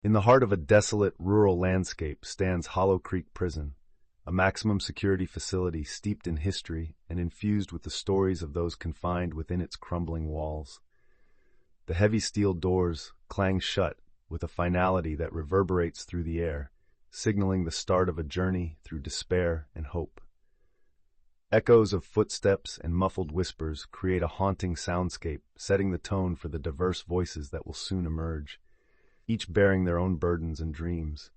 In the heart of a desolate, rural landscape stands Hollow Creek Prison, a maximum security facility steeped in history and infused with the stories of those confined within its crumbling walls. The heavy steel doors clang shut with a finality that reverberates through the air, signaling the start of a journey through despair and hope. Echoes of footsteps and muffled whispers create a haunting soundscape, setting the tone for the diverse voices that will soon emerge, each bearing their own burdens and dreams.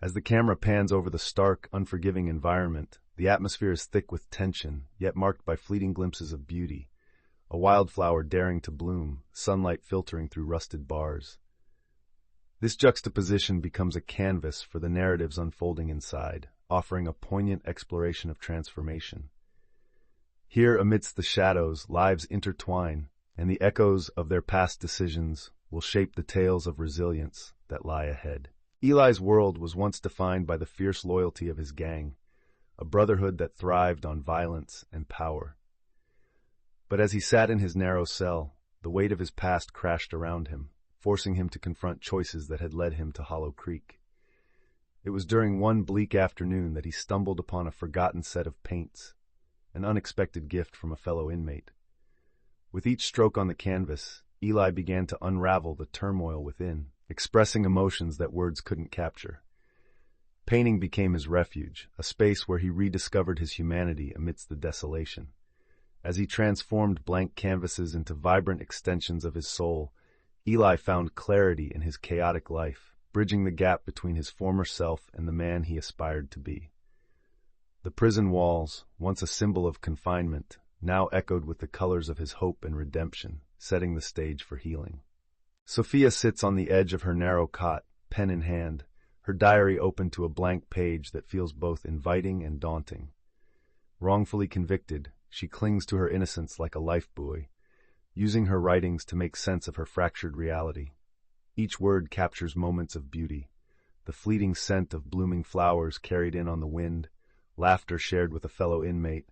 As the camera pans over the stark, unforgiving environment, the atmosphere is thick with tension, yet marked by fleeting glimpses of beauty. A wildflower daring to bloom, sunlight filtering through rusted bars. This juxtaposition becomes a canvas for the narratives unfolding inside, offering a poignant exploration of transformation. Here, amidst the shadows, lives intertwine, and the echoes of their past decisions will shape the tales of resilience that lie ahead. Eli's world was once defined by the fierce loyalty of his gang, a brotherhood that thrived on violence and power. But as he sat in his narrow cell, the weight of his past crashed around him, forcing him to confront choices that had led him to Hollow Creek. It was during one bleak afternoon that he stumbled upon a forgotten set of paints, an unexpected gift from a fellow inmate. With each stroke on the canvas, Eli began to unravel the turmoil within, expressing emotions that words couldn't capture. Painting became his refuge, a space where he rediscovered his humanity amidst the desolation. As he transformed blank canvases into vibrant extensions of his soul, Eli found clarity in his chaotic life, bridging the gap between his former self and the man he aspired to be. The prison walls, once a symbol of confinement, now echoed with the colors of his hope and redemption, setting the stage for healing. Sophia sits on the edge of her narrow cot, pen in hand, her diary open to a blank page that feels both inviting and daunting. Wrongfully convicted, she clings to her innocence like a lifebuoy, using her writings to make sense of her fractured reality. Each word captures moments of beauty, the fleeting scent of blooming flowers carried in on the wind, laughter shared with a fellow inmate,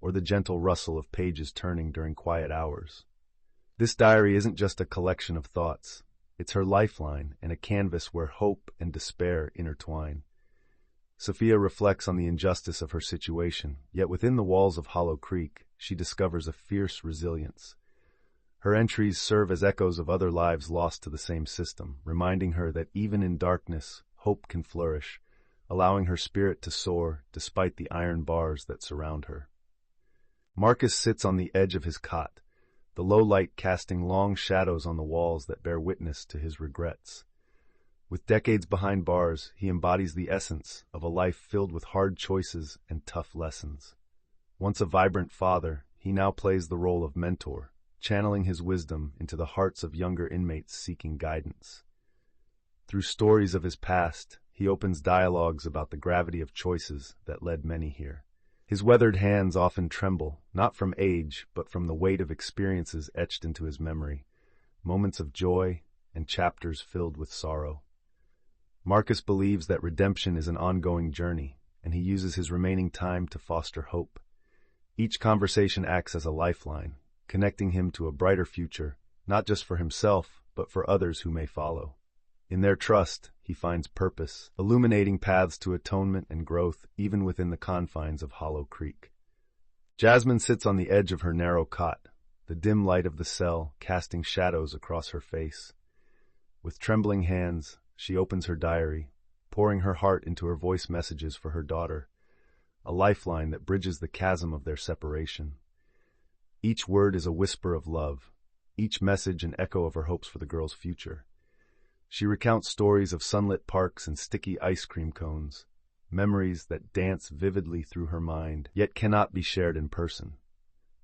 or the gentle rustle of pages turning during quiet hours. This diary isn't just a collection of thoughts. It's her lifeline and a canvas where hope and despair intertwine. Sophia reflects on the injustice of her situation, yet within the walls of Hollow Creek, she discovers a fierce resilience. Her entries serve as echoes of other lives lost to the same system, reminding her that even in darkness, hope can flourish, allowing her spirit to soar despite the iron bars that surround her. Marcus sits on the edge of his cot, the low light casting long shadows on the walls that bear witness to his regrets. With decades behind bars, he embodies the essence of a life filled with hard choices and tough lessons. Once a vibrant father, he now plays the role of mentor, channeling his wisdom into the hearts of younger inmates seeking guidance. Through stories of his past, he opens dialogues about the gravity of choices that led many here. His weathered hands often tremble, not from age, but from the weight of experiences etched into his memory, moments of joy and chapters filled with sorrow. Marcus believes that redemption is an ongoing journey, and he uses his remaining time to foster hope. Each conversation acts as a lifeline, connecting him to a brighter future, not just for himself, but for others who may follow. In their trust, he finds purpose, illuminating paths to atonement and growth even within the confines of Hollow Creek. Jasmine sits on the edge of her narrow cot, the dim light of the cell casting shadows across her face. With trembling hands, she opens her diary, pouring her heart into her voice messages for her daughter, a lifeline that bridges the chasm of their separation. Each word is a whisper of love, each message an echo of her hopes for the girl's future. She recounts stories of sunlit parks and sticky ice cream cones, memories that dance vividly through her mind, yet cannot be shared in person.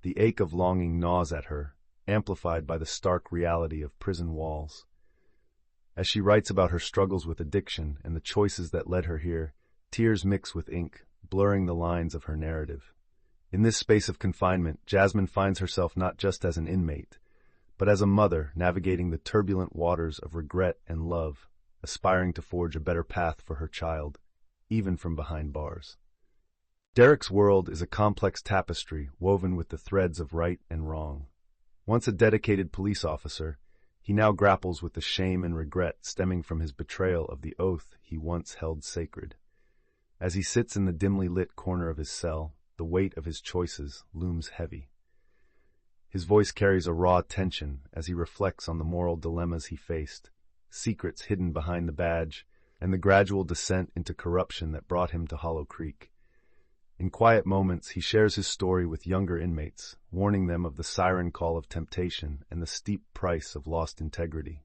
The ache of longing gnaws at her, amplified by the stark reality of prison walls. As she writes about her struggles with addiction and the choices that led her here, tears mix with ink, blurring the lines of her narrative. In this space of confinement, Jasmine finds herself not just as an inmate, but as a mother navigating the turbulent waters of regret and love, aspiring to forge a better path for her child, even from behind bars. Derek's world is a complex tapestry woven with the threads of right and wrong. Once a dedicated police officer, He now grapples with the shame and regret stemming from his betrayal of the oath he once held sacred. As he sits in the dimly lit corner of his cell, the weight of his choices looms heavy. His voice carries a raw tension as he reflects on the moral dilemmas he faced, secrets hidden behind the badge, and the gradual descent into corruption that brought him to Hollow Creek. In quiet moments, he shares his story with younger inmates, warning them of the siren call of temptation and the steep price of lost integrity.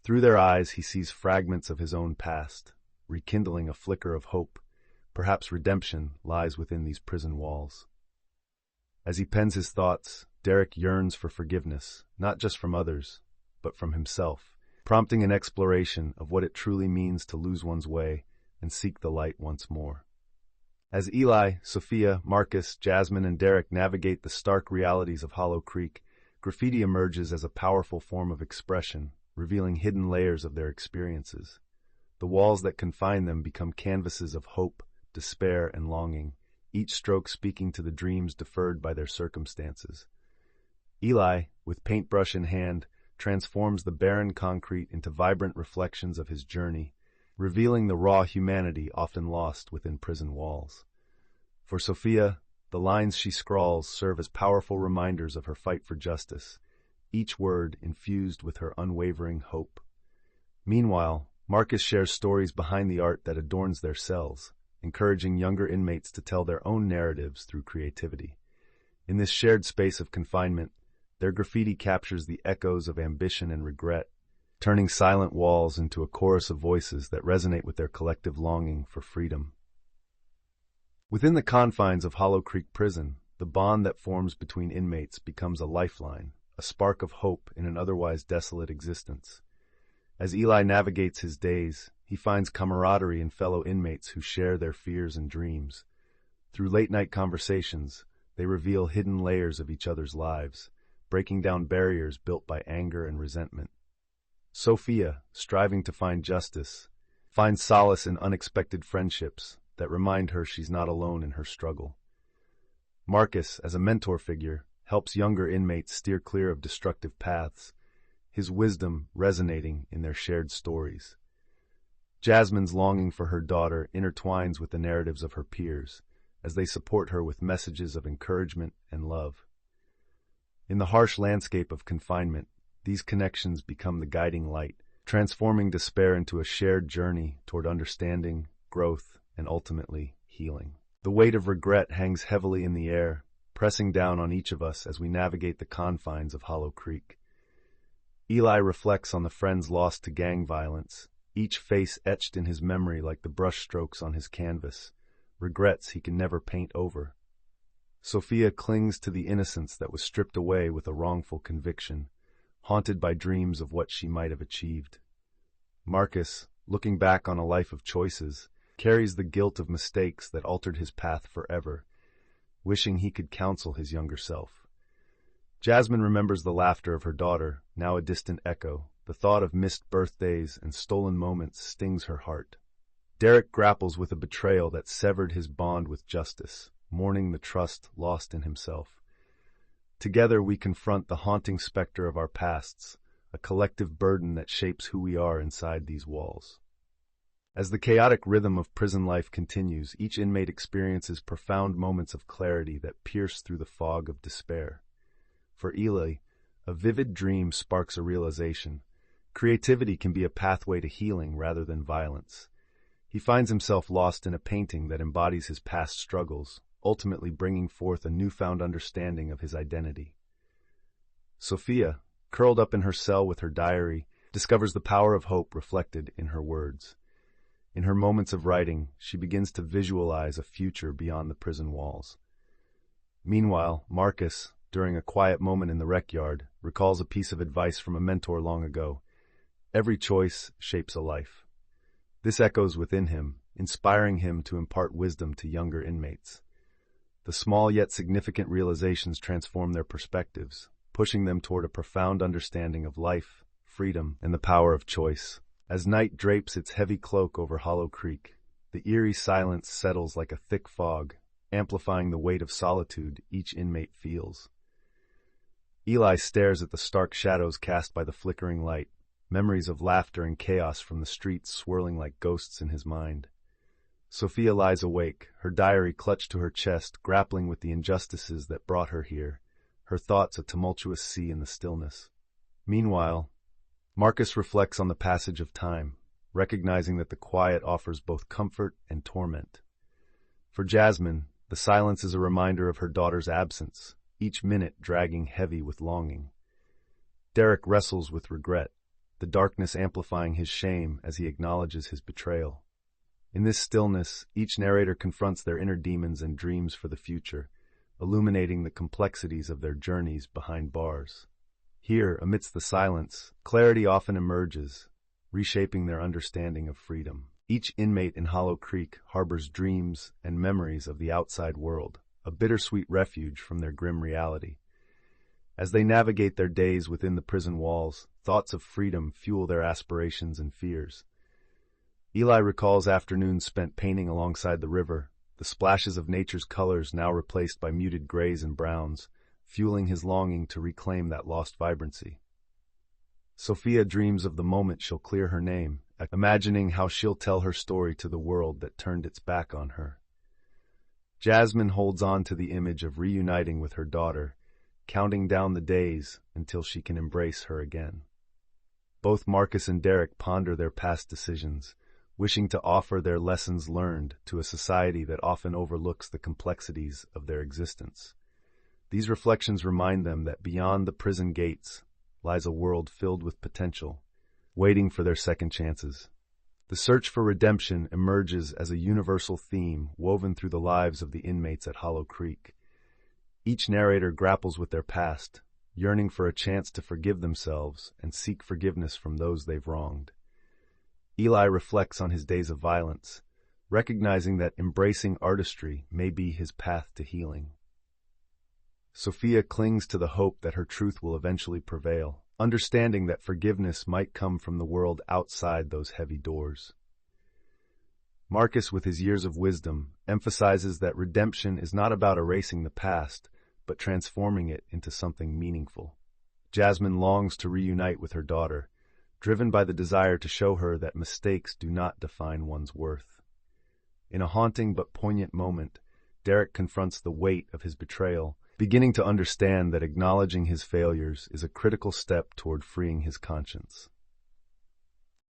Through their eyes, he sees fragments of his own past, rekindling a flicker of hope. Perhaps redemption lies within these prison walls. As he pens his thoughts, Derek yearns for forgiveness, not just from others, but from himself, prompting an exploration of what it truly means to lose one's way and seek the light once more. As Eli, Sophia, Marcus, Jasmine, and Derek navigate the stark realities of Hollow Creek, graffiti emerges as a powerful form of expression, revealing hidden layers of their experiences. The walls that confine them become canvases of hope, despair, and longing, each stroke speaking to the dreams deferred by their circumstances. Eli, with paintbrush in hand, transforms the barren concrete into vibrant reflections of his journey, revealing the raw humanity often lost within prison walls. For Sophia, the lines she scrawls serve as powerful reminders of her fight for justice, each word infused with her unwavering hope. Meanwhile, Marcus shares stories behind the art that adorns their cells, encouraging younger inmates to tell their own narratives through creativity. In this shared space of confinement, their graffiti captures the echoes of ambition and regret, turning silent walls into a chorus of voices that resonate with their collective longing for freedom. Within the confines of Hollow Creek Prison, the bond that forms between inmates becomes a lifeline, a spark of hope in an otherwise desolate existence. As Eli navigates his days, he finds camaraderie in fellow inmates who share their fears and dreams. Through late-night conversations, they reveal hidden layers of each other's lives, breaking down barriers built by anger and resentment. Sophia, striving to find justice, finds solace in unexpected friendships that remind her she's not alone in her struggle. Marcus, as a mentor figure, helps younger inmates steer clear of destructive paths, his wisdom resonating in their shared stories. Jasmine's longing for her daughter intertwines with the narratives of her peers, as they support her with messages of encouragement and love. In the harsh landscape of confinement, these connections become the guiding light, transforming despair into a shared journey toward understanding, growth, and ultimately healing. The weight of regret hangs heavily in the air, pressing down on each of us as we navigate the confines of Hollow Creek. Eli reflects on the friends lost to gang violence, each face etched in his memory like the brushstrokes on his canvas, regrets he can never paint over. Sophia clings to the innocence that was stripped away with a wrongful conviction, haunted by dreams of what she might have achieved. Marcus, looking back on a life of choices, carries the guilt of mistakes that altered his path forever, wishing he could counsel his younger self. Jasmine remembers the laughter of her daughter, now a distant echo. The thought of missed birthdays and stolen moments stings her heart. Derek grapples with a betrayal that severed his bond with justice, mourning the trust lost in himself. Together we confront the haunting specter of our pasts, a collective burden that shapes who we are inside these walls. As the chaotic rhythm of prison life continues, each inmate experiences profound moments of clarity that pierce through the fog of despair. For Eli, a vivid dream sparks a realization. Creativity can be a pathway to healing rather than violence. He finds himself lost in a painting that embodies his past struggles, ultimately bringing forth a newfound understanding of his identity. Sophia, curled up in her cell with her diary, discovers the power of hope reflected in her words. In her moments of writing, she begins to visualize a future beyond the prison walls. Meanwhile, Marcus, during a quiet moment in the rec yard, recalls a piece of advice from a mentor long ago. Every choice shapes a life. This echoes within him, inspiring him to impart wisdom to younger inmates. The small yet significant realizations transform their perspectives, pushing them toward a profound understanding of life, freedom, and the power of choice. As night drapes its heavy cloak over Hollow Creek, the eerie silence settles like a thick fog, amplifying the weight of solitude each inmate feels. Eli stares at the stark shadows cast by the flickering light, memories of laughter and chaos from the streets swirling like ghosts in his mind. Sophia lies awake, her diary clutched to her chest, grappling with the injustices that brought her here, her thoughts a tumultuous sea in the stillness. Meanwhile, Marcus reflects on the passage of time, recognizing that the quiet offers both comfort and torment. For Jasmine, the silence is a reminder of her daughter's absence, each minute dragging heavy with longing. Derek wrestles with regret, the darkness amplifying his shame as he acknowledges his betrayal. In this stillness, each narrator confronts their inner demons and dreams for the future, illuminating the complexities of their journeys behind bars. Here, amidst the silence, clarity often emerges, reshaping their understanding of freedom. Each inmate in Hollow Creek harbors dreams and memories of the outside world, a bittersweet refuge from their grim reality. As they navigate their days within the prison walls, thoughts of freedom fuel their aspirations and fears. Eli recalls afternoons spent painting alongside the river, the splashes of nature's colors now replaced by muted grays and browns, fueling his longing to reclaim that lost vibrancy. Sophia dreams of the moment she'll clear her name, imagining how she'll tell her story to the world that turned its back on her. Jasmine holds on to the image of reuniting with her daughter, counting down the days until she can embrace her again. Both Marcus and Derek ponder their past decisions, wishing to offer their lessons learned to a society that often overlooks the complexities of their existence. These reflections remind them that beyond the prison gates lies a world filled with potential, waiting for their second chances. The search for redemption emerges as a universal theme woven through the lives of the inmates at Hollow Creek. Each narrator grapples with their past, yearning for a chance to forgive themselves and seek forgiveness from those they've wronged. Eli reflects on his days of violence, recognizing that embracing artistry may be his path to healing. Sophia clings to the hope that her truth will eventually prevail, understanding that forgiveness might come from the world outside those heavy doors. Marcus, with his years of wisdom, emphasizes that redemption is not about erasing the past, but transforming it into something meaningful. Jasmine longs to reunite with her daughter, driven by the desire to show her that mistakes do not define one's worth. In a haunting but poignant moment, Derek confronts the weight of his betrayal, beginning to understand that acknowledging his failures is a critical step toward freeing his conscience.